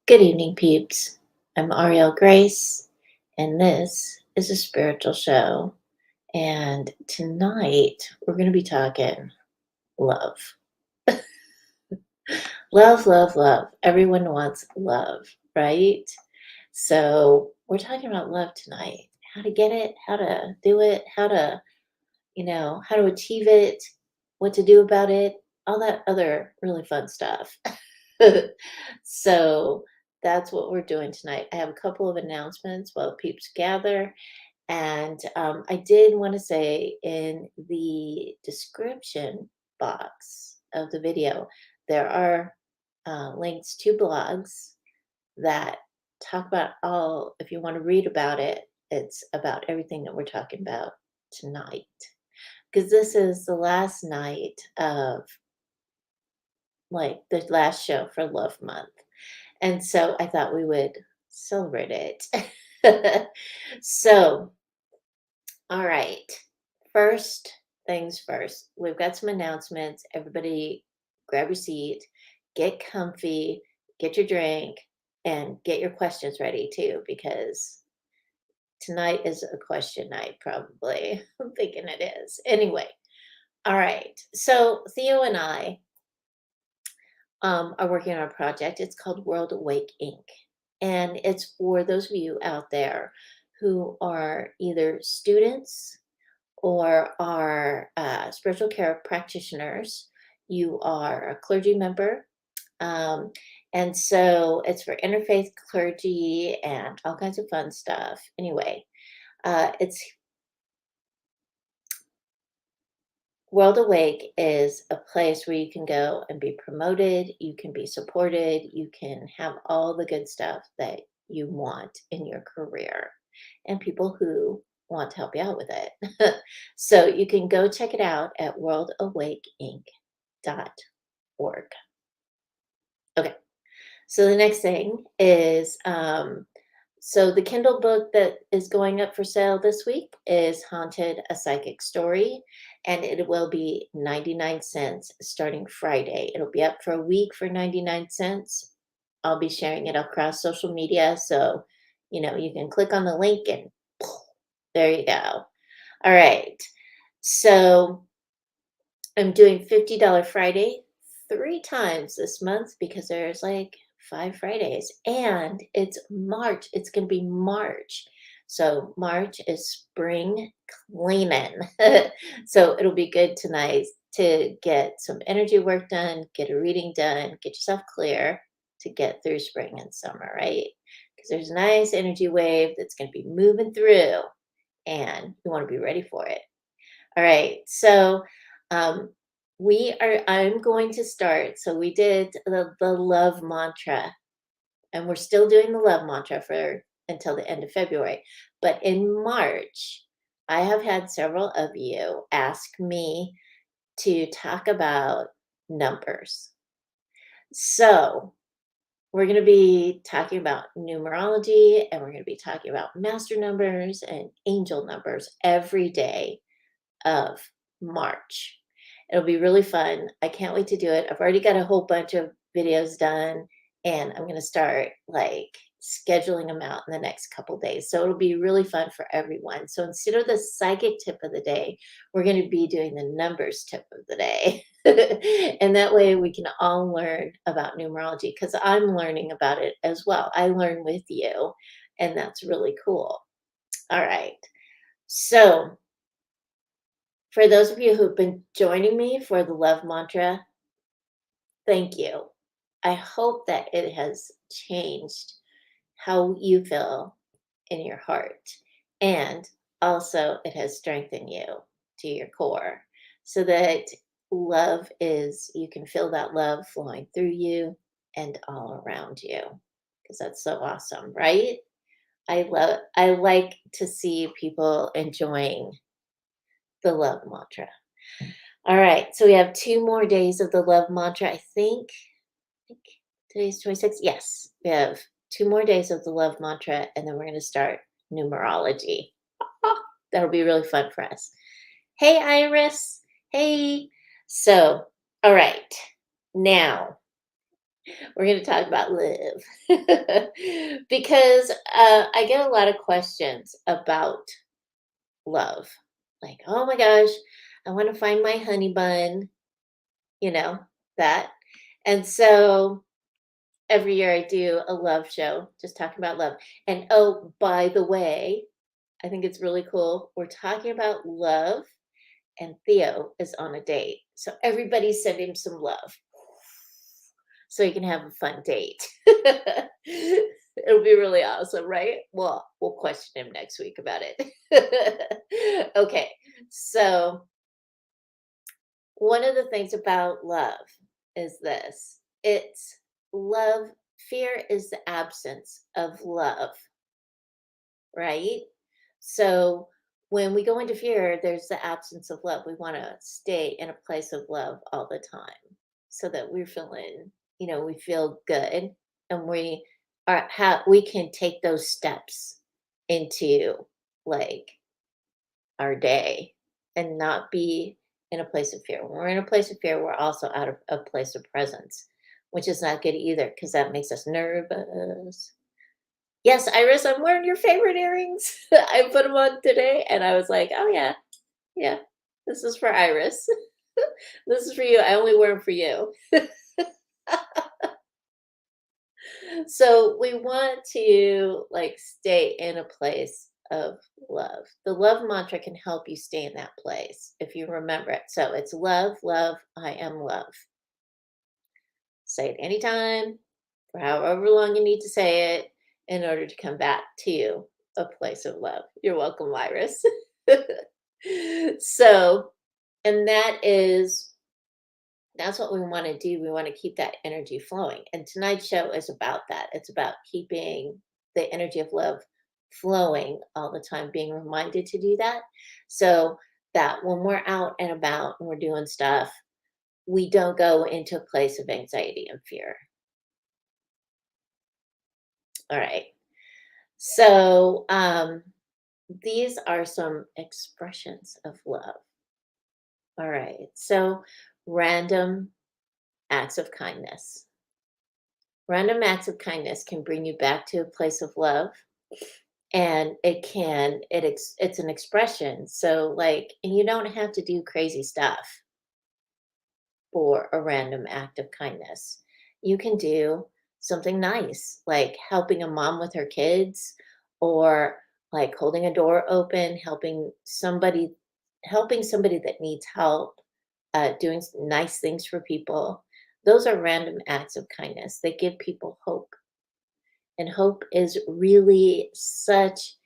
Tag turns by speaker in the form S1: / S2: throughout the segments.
S1: Good evening, peeps. I'm Ariel Grace, and this is a spiritual show. And tonight we're going to be talking love. Love, love, love. Everyone wants love, right? So we're talking about love tonight. How to get it, how to do it, how to achieve it, what to do about it, all that other really fun stuff. So that's what we're doing tonight. I have a couple of announcements while peeps gather. And I did want to say in the description box of the video, there are links to blogs that talk about if you want to read about it, it's about everything that we're talking about tonight. Because this is the last night of the last show for Love Month. And so I thought we would celebrate it. So, all right. First things first, we've got some announcements. Everybody grab your seat, get comfy, get your drink, and get your questions ready too, because tonight is a question night, probably. I'm thinking it is. Anyway, all right. So Theo and I are working on a project. It's called World Awake Inc. And it's for those of you out there who are either students or are spiritual care practitioners. You are a clergy member. Um, and so it's for interfaith clergy and all kinds of fun stuff. Anyway, it's World Awake is a place where you can go and be promoted, you can be supported, you can have all the good stuff that you want in your career, and people who want to help you out with it. So you can go check it out at worldawakeinc.org. Okay. So the next thing is so the Kindle book that is going up for sale this week is Haunted: A Psychic Story, and it will be 99 cents starting Friday. It'll be up for a week for 99 cents. I'll be sharing it across social media, so you can click on the link and there you go. All right. So I'm doing $50 Friday 3 times this month because there's like 5 Fridays and it's March. It's going to be March. So March is spring cleaning. So it'll be good tonight to get some energy work done, get a reading done, get yourself clear to get through spring and summer, right? Because there's a nice energy wave that's going to be moving through and you want to be ready for it. All right. So um, I'm going to start. So we did the love mantra, and we're still doing the love mantra for until the end of February. But in March, I have had several of you ask me to talk about numbers. So we're going to be talking about numerology and we're going to be talking about master numbers and angel numbers every day of March. It'll be really fun. I can't wait to do it. I've already got a whole bunch of videos done and I'm going to start scheduling them out in the next couple days. So it'll be really fun for everyone. So instead of the psychic tip of the day, we're going to be doing the numbers tip of the day. And that way we can all learn about numerology because I'm learning about it as well. I learn with you, and that's really cool. All right. So for those of you who've been joining me for the love mantra, thank you. I hope that it has changed how you feel in your heart. And also, it has strengthened you to your core so that you can feel that love flowing through you and all around you. Because that's so awesome, right? I like to see people enjoying the love mantra. All right, so we have 2 more days of the love mantra. I think today's 26th. Yes, we have 2 more days of the love mantra, and then we're going to start numerology. That'll be really fun for us. Hey, Iris. Hey. So, all right. Now, We're going to talk about love because I get a lot of questions about love. Like, oh my gosh, I want to find my honey bun, you know, that. And so every year I do a love show, just talking about love. And oh, by the way, I think it's really cool. We're talking about love, and Theo is on a date. So everybody send him some love so you can have a fun date. It'll be really awesome, right? Well, we'll question him next week about it. Okay, so one of the things about love is this: it's love, fear is the absence of love, right? So when we go into fear, there's the absence of love. We want to stay in a place of love all the time so that we're feeling, we feel good, and we are how we can take those steps into like our day and not be in a place of fear. When we're in a place of fear, we're also out of a place of presence, which is not good either because that makes us nervous. Yes, Iris, I'm wearing your favorite earrings. I put them on today and I was like, "Oh, yeah, yeah, this is for Iris. This is for you. I only wear them for you." So we want to like stay in a place of love. The love mantra can help you stay in that place if you remember it. So it's love, love, I am love. Say it anytime, for however long you need to say it in order to come back to a place of love. You're welcome, Iris. So, and that's what we want to do. We want to keep that energy flowing. And tonight's show is about that. It's about keeping the energy of love flowing all the time, being reminded to do that. So that when we're out and about and we're doing stuff, we don't go into a place of anxiety and fear. All right. So these are some expressions of love. All right. So random acts of kindness. Random acts of kindness can bring you back to a place of love, and it's an expression. So like, and you don't have to do crazy stuff for a random act of kindness. You can do something nice, like helping a mom with her kids, or like holding a door open, helping somebody that needs help, doing nice things for people. Those are random acts of kindness. They give people hope. And hope is really such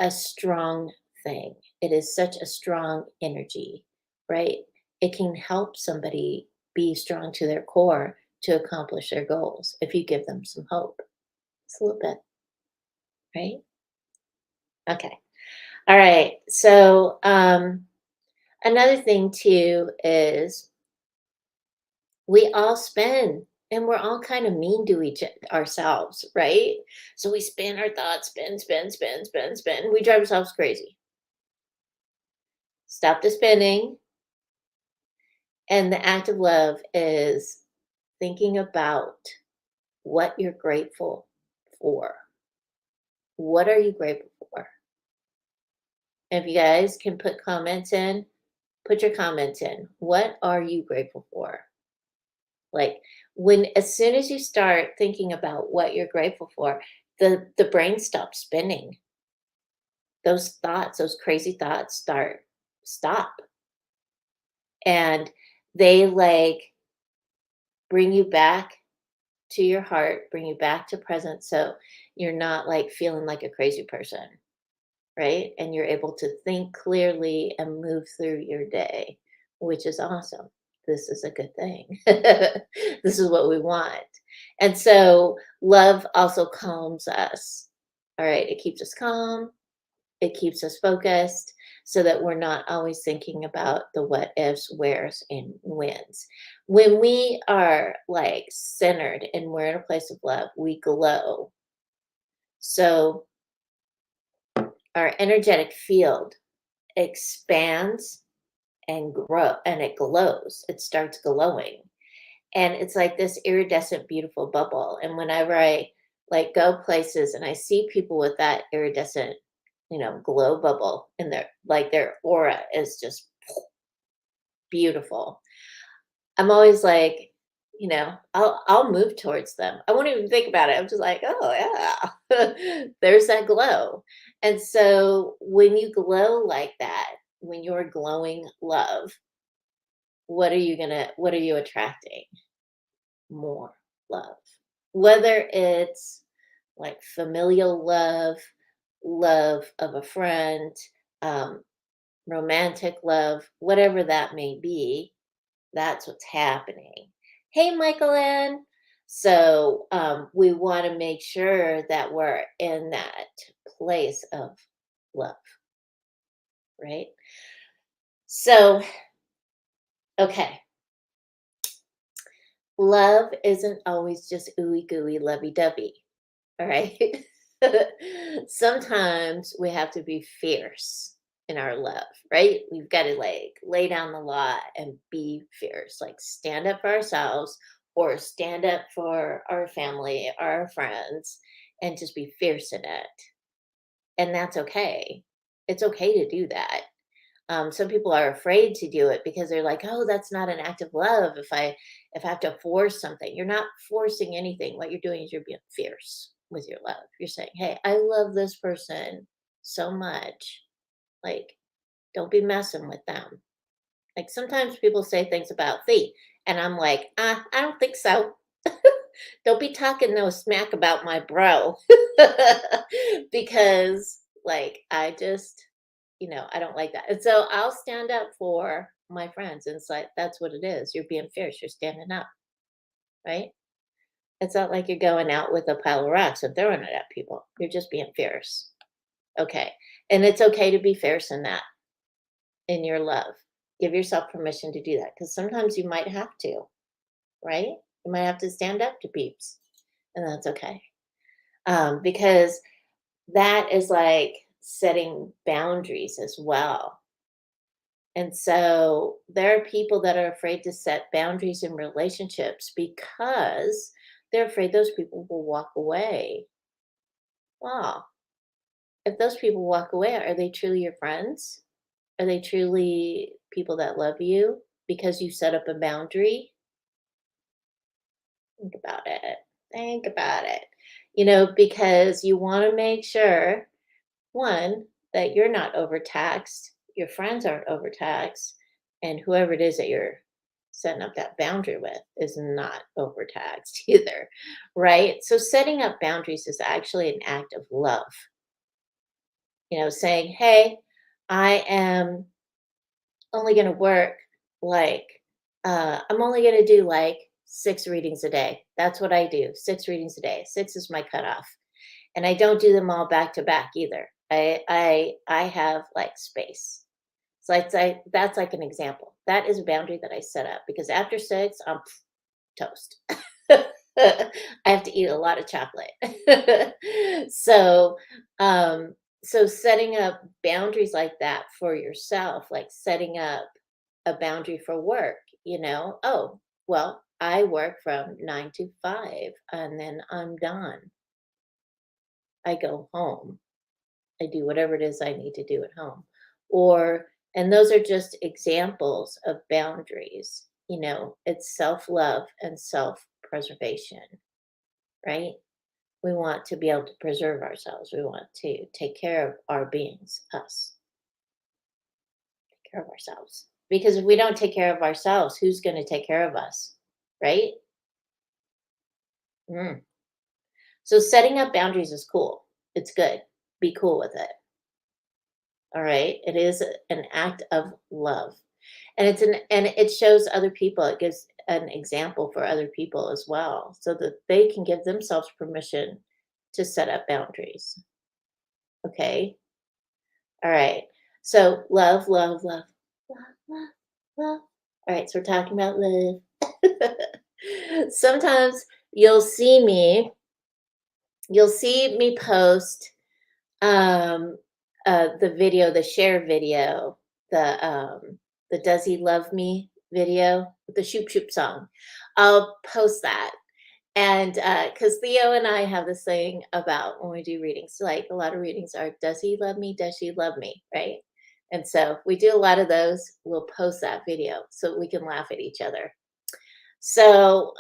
S1: a strong thing. It is such a strong energy, right? It can help somebody be strong to their core to accomplish their goals if you give them some hope. It's a little bit, right? Okay. All right. So, another thing too is we all spin and we're all kind of mean to ourselves, right? So we spin our thoughts, spin, spin, spin, spin, spin. We drive ourselves crazy. Stop the spinning. And the act of love is thinking about what you're grateful for. What are you grateful for? If you guys can put comments in, put your comments in. What are you grateful for? Like as soon as you start thinking about what you're grateful for, the brain stops spinning. Those thoughts, those crazy thoughts stop. And they like bring you back to your heart, bring you back to present. So you're not like feeling like a crazy person, right? And you're able to think clearly and move through your day, which is awesome. This is a good thing. This is what we want. And so love also calms us. All right. It keeps us calm. It keeps us focused so that we're not always thinking about the what ifs, wheres, and whens. When we are like centered and we're in a place of love, we glow. So our energetic field expands and it glows. It starts glowing. and it's like this iridescent, beautiful bubble. And whenever I like go places and I see people with that iridescent, glow bubble in their aura is just beautiful. I'm always like, I'll move towards them. I won't even think about it. I'm just like, oh yeah, there's that glow. And so when you glow like that, when you're glowing love, what are you attracting? More love. Whether it's like familial love, love of a friend, um, romantic love, whatever that may be, that's what's happening. Hey, Michael Ann. So we want to make sure that we're in that place of love, right? So, okay, love isn't always just ooey gooey, lovey dovey. All right. Sometimes we have to be fierce in our love, right? We've got to like lay down the law and be fierce, like stand up for ourselves or stand up for our family, our friends, and just be fierce in it. And that's okay. It's okay to do that. Some people are afraid to do it because they're like, "Oh, that's not an act of love. If I have to force something, you're not forcing anything. What you're doing is you're being fierce with your love. You're saying, "Hey, I love this person so much. Like, don't be messing with them." Like sometimes people say things about thee, and I'm like, I don't think so. Don't be talking no smack about my bro. Because like I just, I don't like that. And so I'll stand up for my friends. And it's like that's what it is. You're being fierce, you're standing up, right? It's not like you're going out with a pile of rocks and throwing it at people. You're just being fierce. Okay. And it's okay to be fierce in that, in your love. Give yourself permission to do that because sometimes you might have to, right? You might have to stand up to peeps, and that's okay. Because that is like setting boundaries as well. And so there are people that are afraid to set boundaries in relationships because they're afraid those people will walk away. Wow. If those people walk away, are they truly your friends? Are they truly people that love you because you set up a boundary? Think about it. Think about it. Because you want to make sure, one, that you're not overtaxed, your friends aren't overtaxed, and whoever it is that you're setting up that boundary with is not overtaxed either, right? So setting up boundaries is actually an act of love. Saying, "Hey, I am only going to work like I'm only going to do like 6 readings a day. That's what I do. 6 readings a day. Six is my cutoff, and I don't do them all back to back either. I have like space. So that's like an example. That is a boundary that I set up because after six, I'm toast. I have to eat a lot of chocolate. so, so setting up boundaries like that for yourself, like setting up a boundary for work, oh, well, I work from 9 to 5 and then I'm done. I go home. I do whatever it is I need to do at home. And those are just examples of boundaries. It's self love and self preservation, right? We want to be able to preserve ourselves. We want to take care of our beings, us, take care of ourselves. Because if we don't take care of ourselves, who's going to take care of us, right? Mm. So setting up boundaries is cool. It's good. Be cool with it. All right. It is an act of love. And it shows other people. It gives an example for other people as well so that they can give themselves permission to set up boundaries. Okay. All right. So love, love, love, love, love, love. All right. So we're talking about love. Sometimes you'll see me post um the video, the share video, the does he love me video with the Shoop Shoop song. I'll post that. And because Theo and I have this thing about when we do readings, like a lot of readings are, does he love me? Does she love me? Right. And so we do a lot of those. We'll post that video so we can laugh at each other. So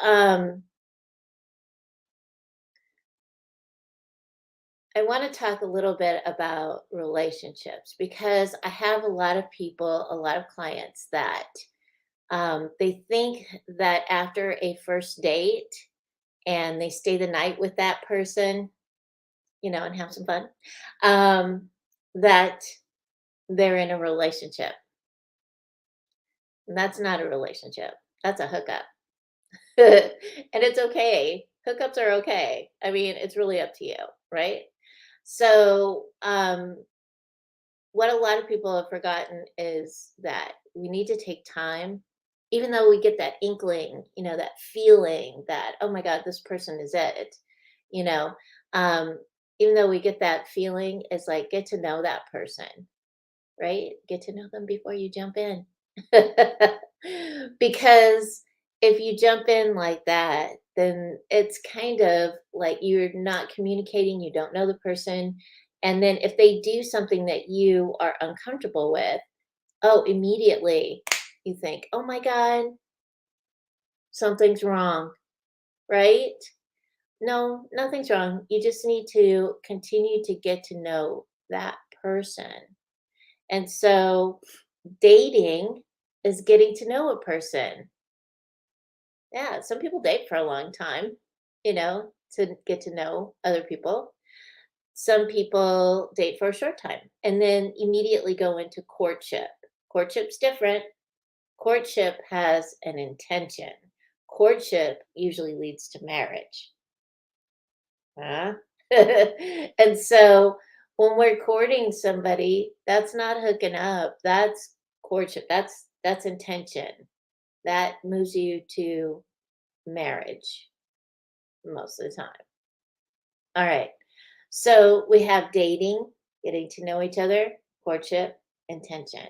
S1: I want to talk a little bit about relationships because I have a lot of people, a lot of clients that they think that after a first date and they stay the night with that person, and have some fun, that they're in a relationship. And that's not a relationship. That's a hookup. And it's okay. Hookups are okay. I mean, it's really up to you, right? So, what a lot of people have forgotten is that we need to take time, even though we get that inkling, that feeling that, oh my God, this person is it, you know, um, even though we get that feeling, it's like get to know that person, right? Get to know them before you jump in. Because if you jump in like that, then it's kind of like you're not communicating, you don't know the person. And then if they do something that you are uncomfortable with, oh, immediately you think, oh my God, something's wrong, right? No, nothing's wrong. You just need to continue to get to know that person. And so dating is getting to know a person. Yeah, some people date for a long time, to get to know other people. Some people date for a short time and then immediately go into courtship. Courtship's different. Courtship has an intention. Courtship usually leads to marriage. Huh? And so when we're courting somebody, that's not hooking up. That's courtship. That's intention. That moves you to marriage most of the time. All right. So we have dating, getting to know each other, courtship, intention.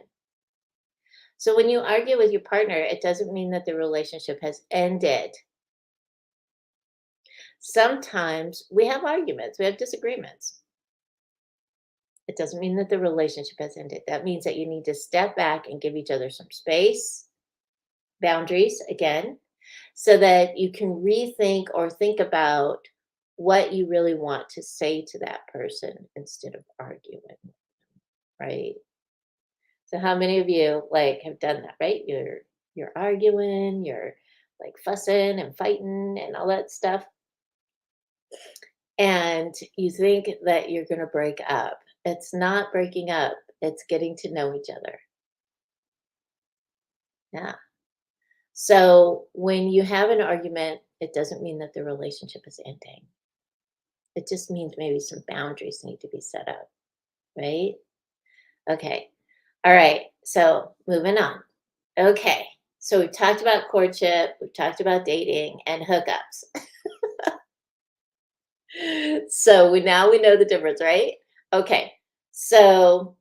S1: So when you argue with your partner, it doesn't mean that the relationship has ended. Sometimes we have arguments, we have disagreements. It doesn't mean that the relationship has ended. That means that you need to step back and give each other some space, boundaries again, so that you can rethink or think about what you really want to say to that person instead of arguing, right? So how many of you like have done that, right? You're arguing, you're like fussing and fighting and all that stuff, and you think that you're going to break up. It's not breaking up, it's getting to know each other. Yeah. So when you have an argument, it doesn't mean that the relationship is ending. It just means maybe some boundaries need to be set up, right? Okay. All right. So moving on. Okay. So we've talked about courtship, we've talked about dating and hookups. So we know the difference, right? Okay. So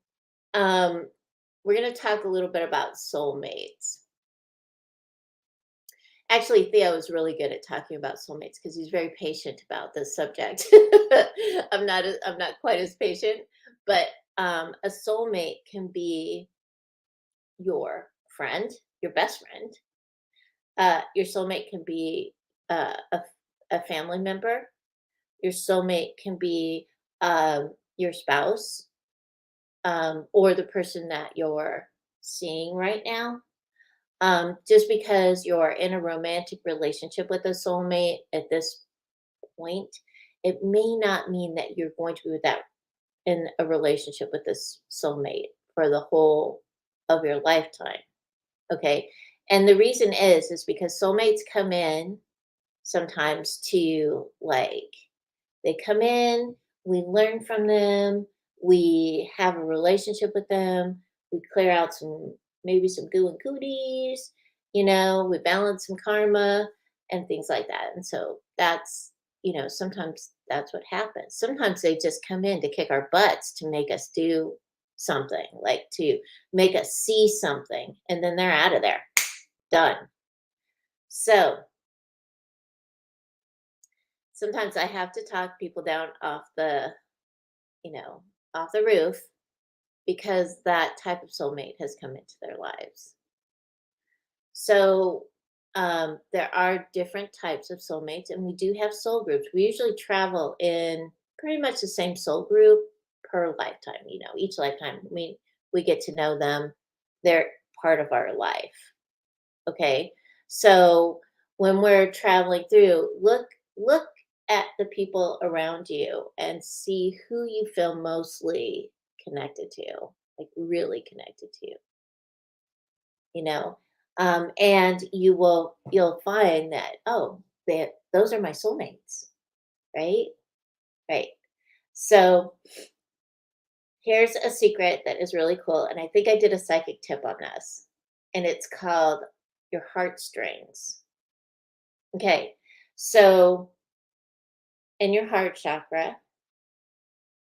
S1: we're going to talk a little bit about soulmates. Actually, Theo is really good at talking about soulmates because he's very patient about this subject. I'm not quite as patient, but a soulmate can be your friend, your best friend. Your soulmate can be a family member. Your soulmate can be your spouse, or the person that you're seeing right now. Just because you're in a romantic relationship with a soulmate at this point, it may not mean that you're going to be with that in a relationship with this soulmate for the whole of your lifetime. Okay. And the reason is because soulmates come in sometimes to like, they come in, we learn from them, we have a relationship with them, we clear out some, maybe some goo and cooties, we balance some karma and things like that. And so that's, sometimes that's what happens. Sometimes they just come in to kick our butts to make us do something, like to make us see something, and then they're out of there. Done. So sometimes I have to talk people down off you know, off the roof because that type of soulmate has come into their lives. So there are different types of soulmates, and we do have soul groups. We usually travel in pretty much the same soul group per lifetime. Each lifetime we get to know them. They're part of our life. Okay, so when we're traveling through, look at the people around you and see who you feel mostly connected to, like really connected to you know and you'll find that, oh, those are my soulmates, right? Right. So here's a secret that is really cool, and I think I did a psychic tip on this, and it's called your heartstrings. Okay, so in your heart chakra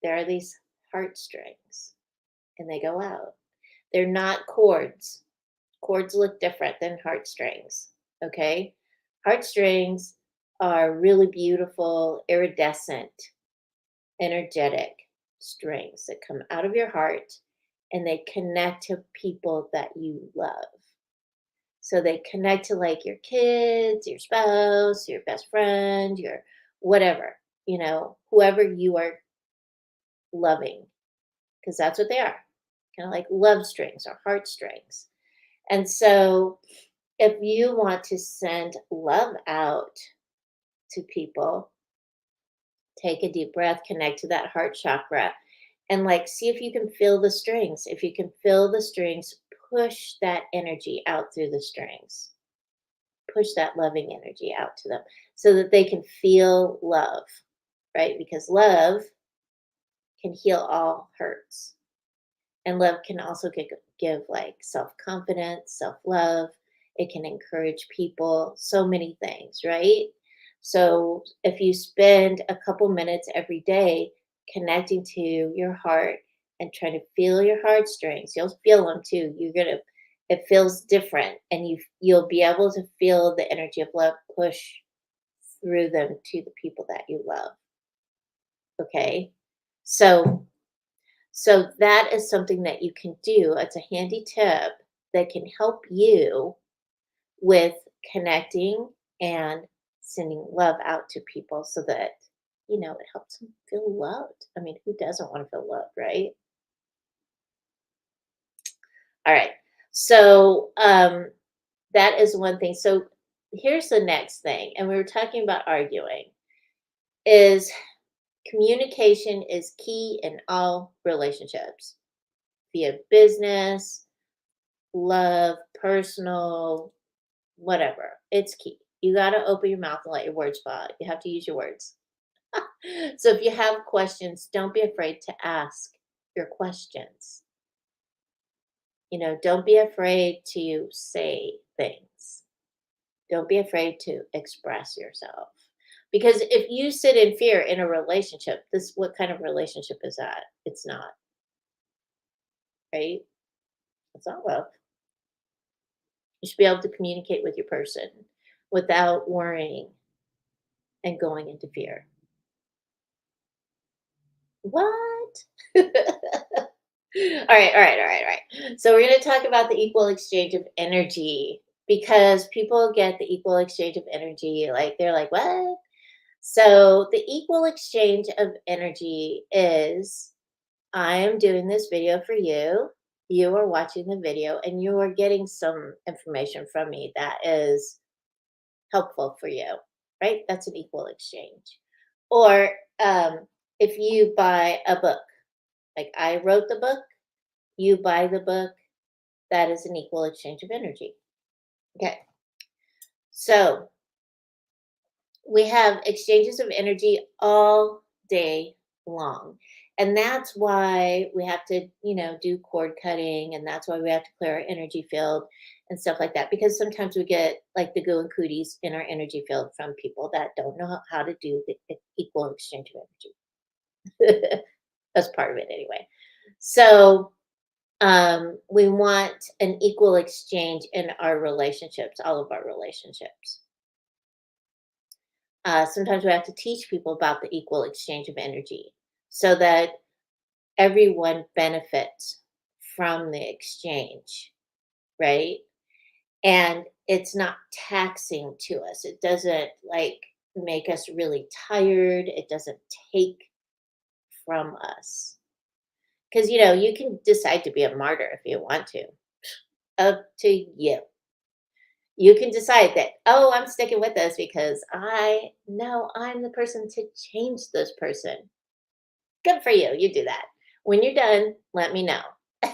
S1: there are these heartstrings, and they go out. They're not cords. Chords look different than heartstrings, okay? Heartstrings are really beautiful, iridescent, energetic strings that come out of your heart, and they connect to people that you love. So they connect to like your kids, your spouse, your best friend, your whatever, whoever you are loving, because that's what they are, kind of like love strings or heartstrings. And so if you want to send love out to people, take a deep breath, connect to that heart chakra, and like see if you can feel the strings. If you can feel the strings, push that energy out through the strings. Push that loving energy out to them so that they can feel love, right? Because love can heal all hurts. And love can also give like self confidence, self love. It can encourage people, so many things, right? So if you spend a couple minutes every day connecting to your heart and trying to feel your heartstrings, you'll feel them too. It feels different, and you'll be able to feel the energy of love push through them to the people that you love. Okay. So that is something that you can do. It's a handy tip that can help you with connecting and sending love out to people so that, it helps them feel loved. I mean, who doesn't want to feel loved, right? All right. So that is one thing. So here's the next thing. And we were talking about arguing is communication is key in all relationships, via business, love, personal, whatever. It's key. You got to open your mouth and let your words fall out. You have to use your words. So if you have questions, don't be afraid to ask your questions. Don't be afraid to say things. Don't be afraid to express yourself. Because if you sit in fear in a relationship, what kind of relationship is that? It's not, right? It's not love. You should be able to communicate with your person without worrying and going into fear. What? All right. So we're going to talk about the equal exchange of energy because people get the equal exchange of energy. Like they're like, what? So the equal exchange of energy is I am doing this video for you. You are watching the video and you are getting some information from me that is helpful for you, right? That's an equal exchange. Or if you buy a book, like I wrote the book, you buy the book, that is an equal exchange of energy. Okay. So we have exchanges of energy all day long. And that's why we have to, do cord cutting. And that's why we have to clear our energy field and stuff like that. Because sometimes we get like the goo and cooties in our energy field from people that don't know how to do the equal exchange of energy. That's part of it anyway. So We want an equal exchange in our relationships, all of our relationships. Sometimes we have to teach people about the equal exchange of energy so that everyone benefits from the exchange, right? And it's not taxing to us. It doesn't like make us really tired. It doesn't take from us. Because, you can decide to be a martyr if you want to. Up to you. You can decide that, oh, I'm sticking with this because I know I'm the person to change this person. Good for you. You do that. When you're done, let me know.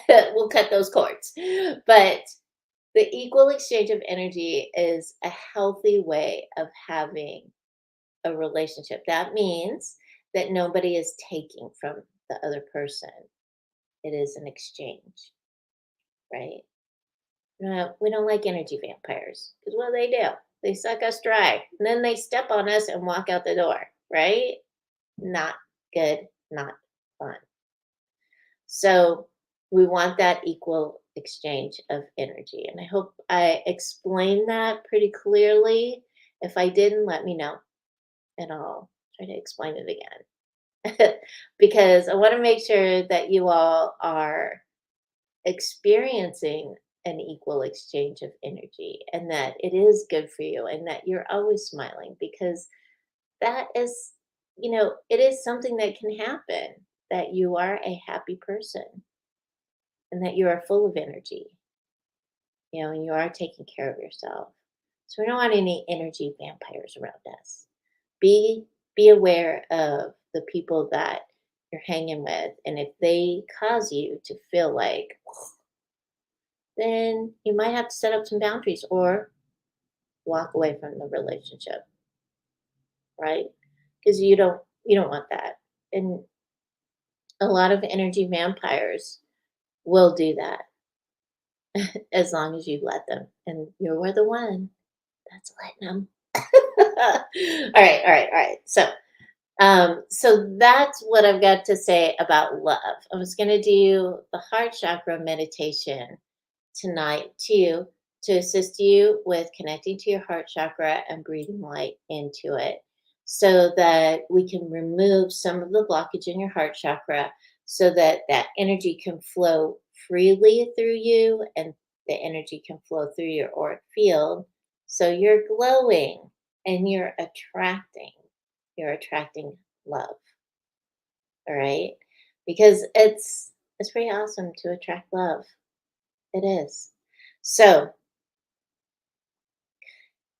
S1: We'll cut those cords. But the equal exchange of energy is a healthy way of having a relationship. That means that nobody is taking from the other person. It is an exchange, right? We don't like energy vampires because what do? They suck us dry and then they step on us and walk out the door, right? Not good, not fun. So we want that equal exchange of energy. And I hope I explained that pretty clearly. If I didn't, let me know and I'll try to explain it again. Because I want to make sure that you all are experiencing an equal exchange of energy and that it is good for you and that you're always smiling because that is, it is something that can happen that you are a happy person and that you are full of energy, and you are taking care of yourself. So we don't want any energy vampires around us. Be aware of the people that you're hanging with, and if they cause you to feel like, then you might have to set up some boundaries or walk away from the relationship, right? Because you don't want that. And a lot of energy vampires will do that as long as you let them. And you're the one that's letting them. All right. So that's what I've got to say about love. I was going to do the heart chakra meditation tonight too to assist you with connecting to your heart chakra and breathing light into it so that we can remove some of the blockage in your heart chakra so that that energy can flow freely through you and the energy can flow through your auric field so you're glowing and you're attracting love. All right, because it's pretty awesome to attract love. It is. So,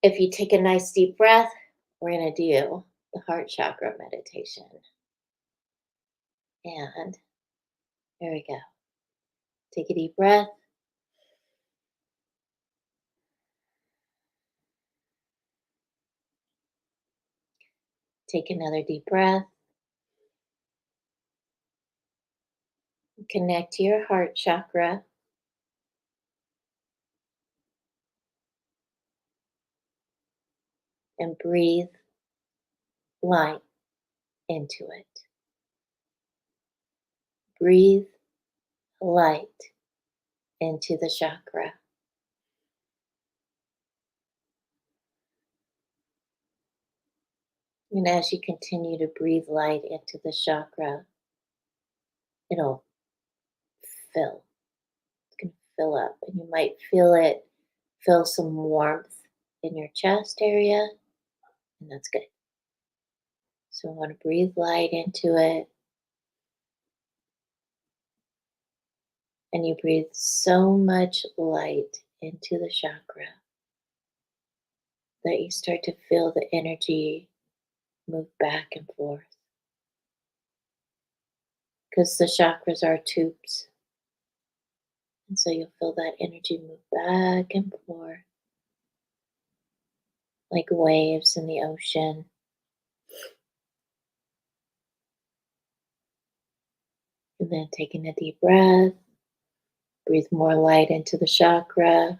S1: if you take a nice deep breath, we're going to do the heart chakra meditation. And there we go. Take a deep breath. Take another deep breath. Connect to your heart chakra and breathe light into it. Breathe light into the chakra. And as you continue to breathe light into the chakra, it'll fill. It's going to fill up. And you might feel some warmth in your chest area. And that's good. So I want to breathe light into it. And you breathe so much light into the chakra that you start to feel the energy move back and forth. Because the chakras are tubes. And so you'll feel that energy move back and forth like waves in the ocean. And then taking a deep breath, breathe more light into the chakra.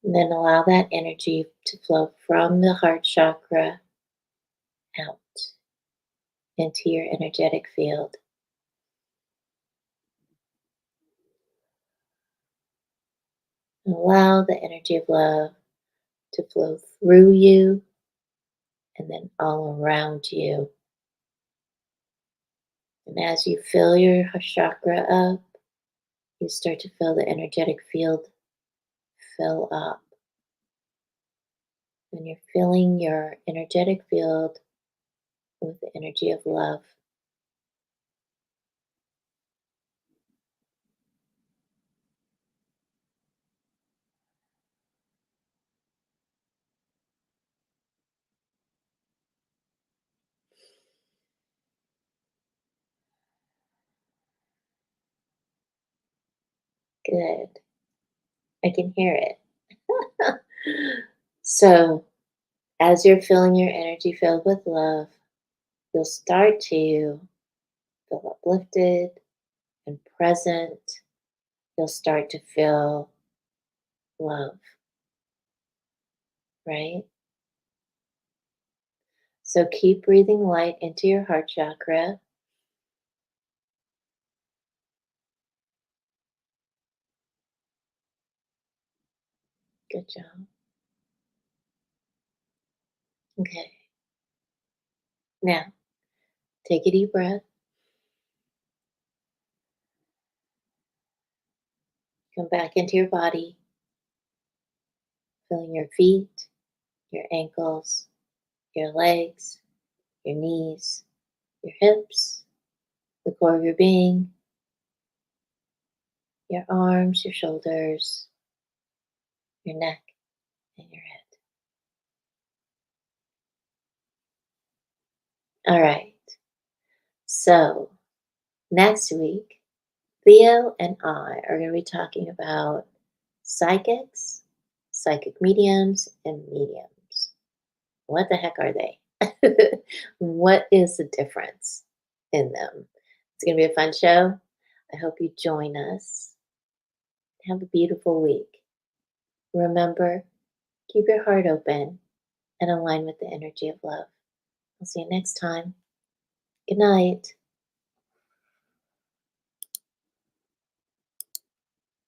S1: And then allow that energy to flow from the heart chakra out into your energetic field. And allow the energy of love to flow through you and then all around you. And as you fill your chakra up, you start to feel the energetic field fill up. And you're filling your energetic field with the energy of love. Good. I can hear it. So, as you're filling your energy filled with love, you'll start to feel uplifted and present. You'll start to feel love, right? So keep breathing light into your heart chakra. Good job. Okay. Now, take a deep breath. Come back into your body, feeling your feet, your ankles, your legs, your knees, your hips, the core of your being, your arms, your shoulders, your neck, and your head. All right. So, next week, Theo and I are going to be talking about psychics, psychic mediums, and mediums. What the heck are they? What is the difference in them? It's going to be a fun show. I hope you join us. Have a beautiful week. Remember, keep your heart open and align with the energy of love. I'll see you next time. Good night.